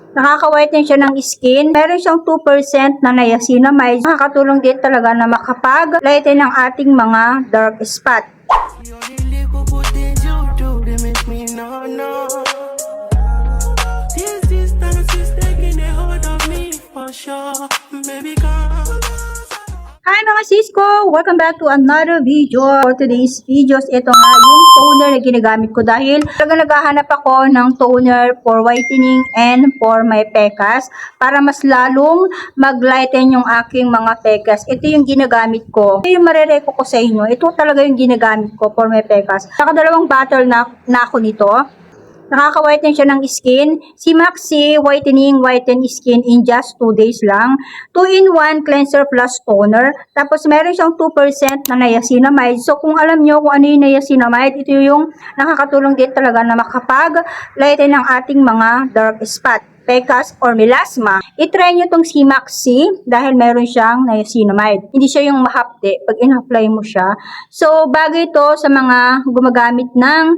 Nakaka-whiten siya ng skin. Meron siyang 2% na niacinamide. Nakakatulong din talaga na makapag-lighten ng ating mga dark spot. Hi mga sisko! Welcome back to another video. For today's videos, ito nga yung toner na ginagamit ko dahil talaga naghahanap ako ng toner for whitening and for my pekas para mas lalong mag-lighten yung aking mga pekas. Ito yung ginagamit ko. Ito yung marereko ko sa inyo. Ito talaga yung ginagamit ko for my pekas. Nakadalawang bottle na ako nito. Nakaka-whiten siya ng skin. Si Maxi Whitening Whiten Skin in just 2 days lang. 2-in-1 cleanser plus toner. Tapos meron siyang 2% na niacinamide. So kung alam nyo kung ano yung niacinamide, ito yung nakakatulong din talaga na makapag-lighten ng ating mga dark spot, pekas, or melasma. I-try nyo tong si Maxi dahil meron siyang niacinamide. Hindi siya yung mahapde pag in-apply mo siya. So, bagay ito sa mga gumagamit ng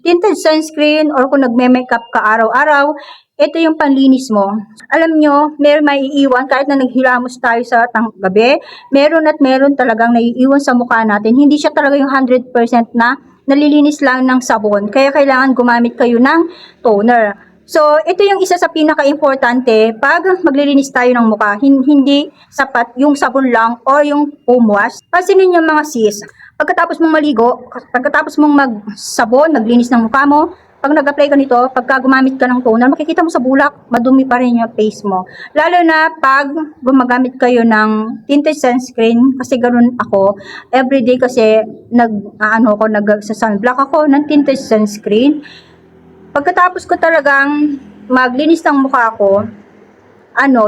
tinted sunscreen or kung nagme-makeup ka araw-araw, ito yung panlinis mo. Alam nyo, meron maiiwan kahit na naghilamos tayo sa gabi. Meron at meron talagang naiiwan sa mukha natin. Hindi siya talaga yung 100% na nalilinis lang ng sabon. Kaya kailangan gumamit kayo ng toner. So, ito yung isa sa pinaka-importante pag maglilinis tayo ng mukha. Hindi sapat yung sabon lang o yung foam wash. Pansinin nyo mga sis, pagkatapos mong maligo, pagkatapos mong magsabon, maglinis ng mukha mo, pag nag-apply ka nito, pagka gumamit ka ng toner, makikita mo sa bulak, madumi pa rin yung face mo. Lalo na pag gumagamit kayo ng tinted sunscreen, kasi ganoon ako, everyday kasi nag-sunblock ako ng tinted sunscreen. Pagkatapos ko talagang maglinis ng mukha ko,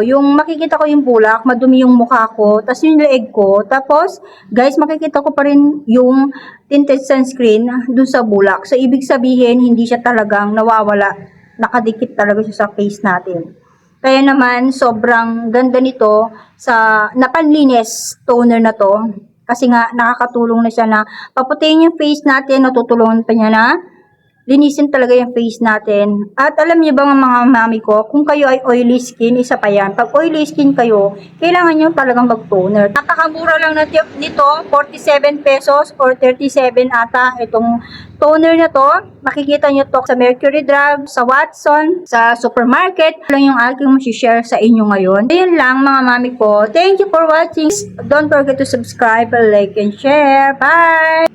yung makikita ko yung bulak, madumi yung mukha ko, tapos yung leeg ko, tapos, guys, makikita ko pa rin yung tinted sunscreen dun sa bulak. So, ibig sabihin, hindi siya talagang nawawala, nakadikit talaga siya sa face natin. Kaya naman, sobrang ganda nito sa napanlinis toner na to, kasi nga, nakakatulong na siya na paputayin yung face natin, natutulungan pa niya na linisin talaga yung face natin. At alam niyo ba mga mami ko, kung kayo ay oily skin, isa pa yan. Pag oily skin kayo, kailangan nyo talagang mag-toner. Nakakamura lang na nito, 47 pesos or 37 ata itong toner na to. Makikita nyo to sa Mercury Drug, sa Watson, sa supermarket. Lang yung aking share sa inyo ngayon. Ayun lang mga mami ko. Thank you for watching. Don't forget to subscribe, like, and share. Bye!